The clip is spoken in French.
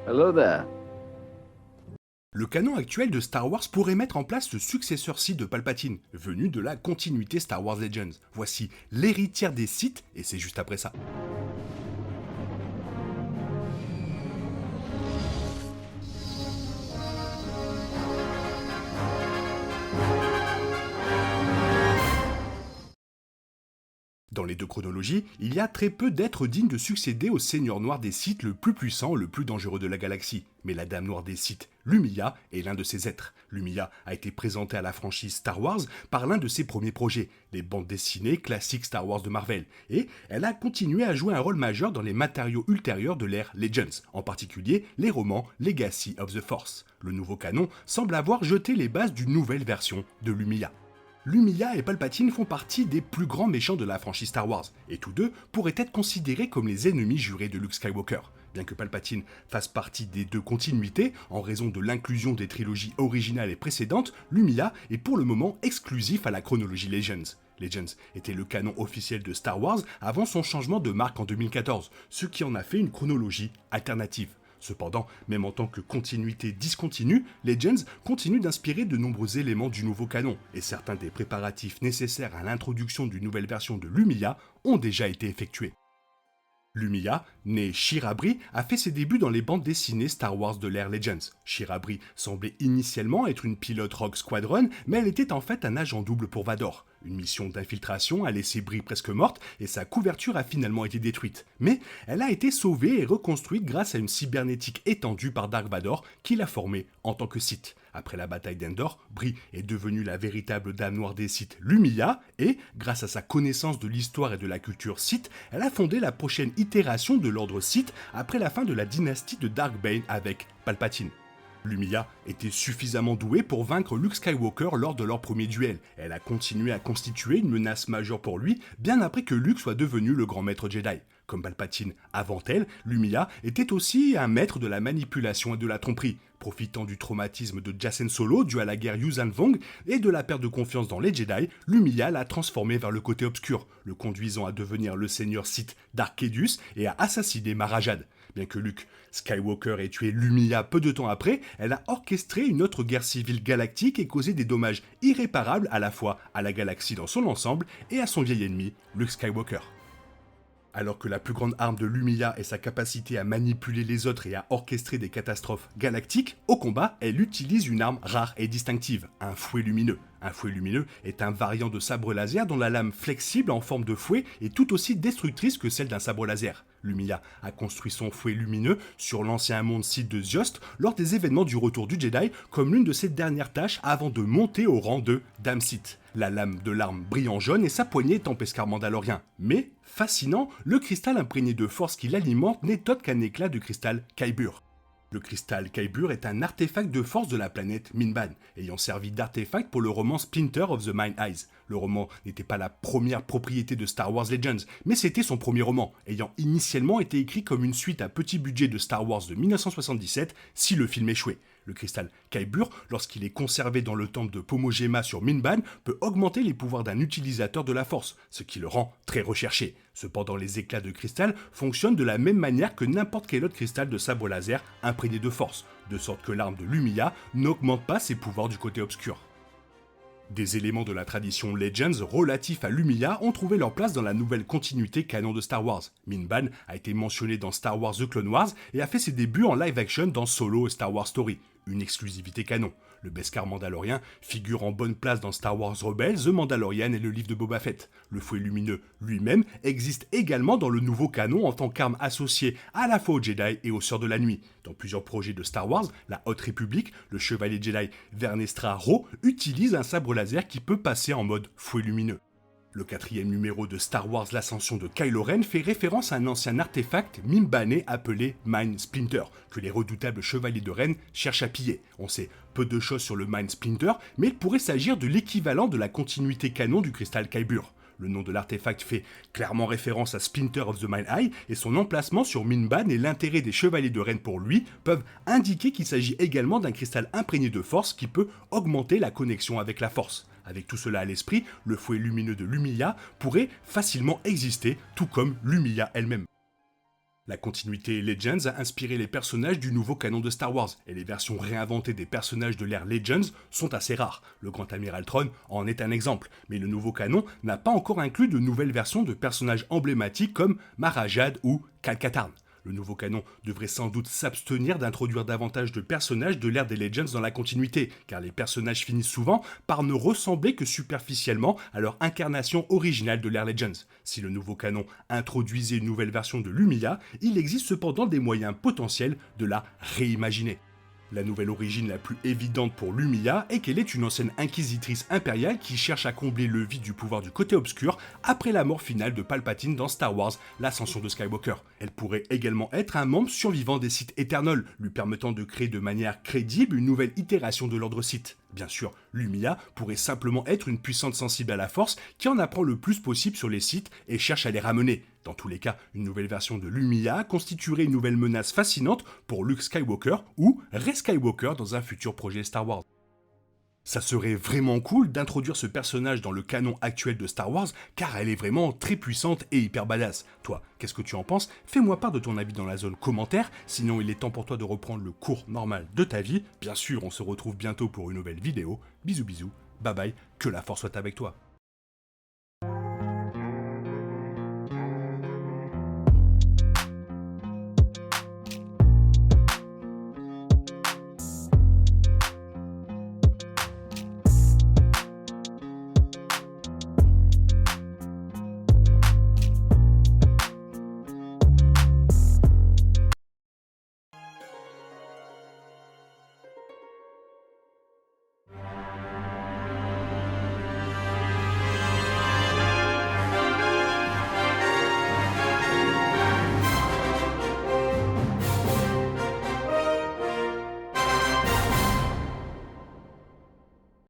Hello there. Le canon actuel de Star Wars pourrait mettre en place le successeur Sith de Palpatine, venu de la continuité Star Wars Legends. Voici l'héritière des Sith, et c'est juste après ça. Dans les deux chronologies, il y a très peu d'êtres dignes de succéder au Seigneur Noir des Sith le plus puissant, le plus dangereux de la galaxie. Mais la Dame Noire des Sith, Lumiya, est l'un de ces êtres. Lumiya a été présentée à la franchise Star Wars par l'un de ses premiers projets, les bandes dessinées classiques Star Wars de Marvel, et elle a continué à jouer un rôle majeur dans les matériaux ultérieurs de l'ère Legends, en particulier les romans Legacy of the Force. Le nouveau canon semble avoir jeté les bases d'une nouvelle version de Lumiya. Lumiya et Palpatine font partie des plus grands méchants de la franchise Star Wars, et tous deux pourraient être considérés comme les ennemis jurés de Luke Skywalker. Bien que Palpatine fasse partie des deux continuités, en raison de l'inclusion des trilogies originales et précédentes, Lumiya est pour le moment exclusif à la chronologie Legends. Legends était le canon officiel de Star Wars avant son changement de marque en 2014, ce qui en a fait une chronologie alternative. Cependant, même en tant que continuité discontinue, Legends continue d'inspirer de nombreux éléments du nouveau canon, et certains des préparatifs nécessaires à l'introduction d'une nouvelle version de Lumiya ont déjà été effectués. Lumiya, née Shirabri, a fait ses débuts dans les bandes dessinées Star Wars de l'ère Legends. Shirabri semblait initialement être une pilote Rogue Squadron, mais elle était en fait un agent double pour Vador. Une mission d'infiltration a laissé Brie presque morte et sa couverture a finalement été détruite. Mais elle a été sauvée et reconstruite grâce à une cybernétique étendue par Dark Vador qui l'a formée en tant que Sith. Après la bataille d'Endor, Brie est devenue la véritable Dame Noire des Sith Lumiya et, grâce à sa connaissance de l'histoire et de la culture Sith, elle a fondé la prochaine itération de l'ordre Sith après la fin de la dynastie de Dark Bane avec Palpatine. Lumiya était suffisamment douée pour vaincre Luke Skywalker lors de leur premier duel. Elle a continué à constituer une menace majeure pour lui, bien après que Luke soit devenu le grand maître Jedi. Comme Palpatine avant elle, Lumiya était aussi un maître de la manipulation et de la tromperie. Profitant du traumatisme de Jacen Solo dû à la guerre Yuuzhan Vong et de la perte de confiance dans les Jedi, Lumiya l'a transformé vers le côté obscur, le conduisant à devenir le seigneur Sith Dark Caedus et à assassiner Mara Jade. Bien que Luke Skywalker ait tué Lumiya peu de temps après, elle a orchestré une autre guerre civile galactique et causé des dommages irréparables à la fois à la galaxie dans son ensemble et à son vieil ennemi, Luke Skywalker. Alors que la plus grande arme de Lumiya est sa capacité à manipuler les autres et à orchestrer des catastrophes galactiques, au combat, elle utilise une arme rare et distinctive, un fouet lumineux. Un fouet lumineux est un variant de sabre laser dont la lame flexible en forme de fouet est tout aussi destructrice que celle d'un sabre laser. Lumiya a construit son fouet lumineux sur l'ancien monde Sith de Ziost lors des événements du retour du Jedi comme l'une de ses dernières tâches avant de monter au rang de Dame Sith. La lame de l'arme brille en jaune et sa poignée est en pescar mandalorien. Mais, fascinant, le cristal imprégné de force qui l'alimente n'est autre qu'un éclat de cristal Kyber. Le cristal Kyber est un artefact de force de la planète Minban, ayant servi d'artefact pour le roman Splinter of the Mind Eyes. Le roman n'était pas la première propriété de Star Wars Legends, mais c'était son premier roman, ayant initialement été écrit comme une suite à petit budget de Star Wars de 1977 si le film échouait. Le cristal Kyber, lorsqu'il est conservé dans le temple de Pomojema sur Minban, peut augmenter les pouvoirs d'un utilisateur de la force, ce qui le rend très recherché. Cependant, les éclats de cristal fonctionnent de la même manière que n'importe quel autre cristal de sabre laser imprégné de force, de sorte que l'arme de Lumiya n'augmente pas ses pouvoirs du côté obscur. Des éléments de la tradition Legends relatifs à Lumiya ont trouvé leur place dans la nouvelle continuité canon de Star Wars. Minban a été mentionné dans Star Wars The Clone Wars et a fait ses débuts en live action dans Solo et Star Wars Story, une exclusivité canon. Le Beskar mandalorien figure en bonne place dans Star Wars Rebels, The Mandalorian et le livre de Boba Fett. Le fouet lumineux lui-même existe également dans le nouveau canon en tant qu'arme associée à la fois aux Jedi et aux Sœurs de la Nuit. Dans plusieurs projets de Star Wars, la Haute République, le chevalier Jedi Vernestra Raux utilise un sabre laser qui peut passer en mode fouet lumineux. Le 4e numéro de Star Wars L'Ascension de Kylo Ren fait référence à un ancien artefact mimbanais appelé Mind Splinter, que les redoutables chevaliers de Ren cherchent à piller. On sait peu de choses sur le Mind Splinter, mais il pourrait s'agir de l'équivalent de la continuité canon du cristal Kyber. Le nom de l'artefact fait clairement référence à Splinter of the Mind Eye et son emplacement sur Minban et l'intérêt des chevaliers de Ren pour lui peuvent indiquer qu'il s'agit également d'un cristal imprégné de force qui peut augmenter la connexion avec la force. Avec tout cela à l'esprit, le fouet lumineux de Lumiya pourrait facilement exister, tout comme Lumiya elle-même. La continuité Legends a inspiré les personnages du nouveau canon de Star Wars, et les versions réinventées des personnages de l'ère Legends sont assez rares. Le Grand Amiral Thrawn en est un exemple, mais le nouveau canon n'a pas encore inclus de nouvelles versions de personnages emblématiques comme Mara Jade ou Cal Katarn. Le nouveau canon devrait sans doute s'abstenir d'introduire davantage de personnages de l'ère des Legends dans la continuité, car les personnages finissent souvent par ne ressembler que superficiellement à leur incarnation originale de l'ère Legends. Si le nouveau canon introduisait une nouvelle version de Lumiya, il existe cependant des moyens potentiels de la réimaginer. La nouvelle origine la plus évidente pour Lumiya est qu'elle est une ancienne inquisitrice impériale qui cherche à combler le vide du pouvoir du côté obscur après la mort finale de Palpatine dans Star Wars, l'ascension de Skywalker. Elle pourrait également être un membre survivant des Sith éternels, lui permettant de créer de manière crédible une nouvelle itération de l'ordre Sith. Bien sûr, Lumiya pourrait simplement être une puissante sensible à la force qui en apprend le plus possible sur les Sith et cherche à les ramener. Dans tous les cas, une nouvelle version de Lumiya constituerait une nouvelle menace fascinante pour Luke Skywalker ou Rey Skywalker dans un futur projet Star Wars. Ça serait vraiment cool d'introduire ce personnage dans le canon actuel de Star Wars, car elle est vraiment très puissante et hyper badass. Toi, qu'est-ce que tu en penses? Fais-moi part de ton avis dans la zone commentaire, sinon il est temps pour toi de reprendre le cours normal de ta vie. Bien sûr, on se retrouve bientôt pour une nouvelle vidéo. Bisous bisous, bye bye, que la force soit avec toi.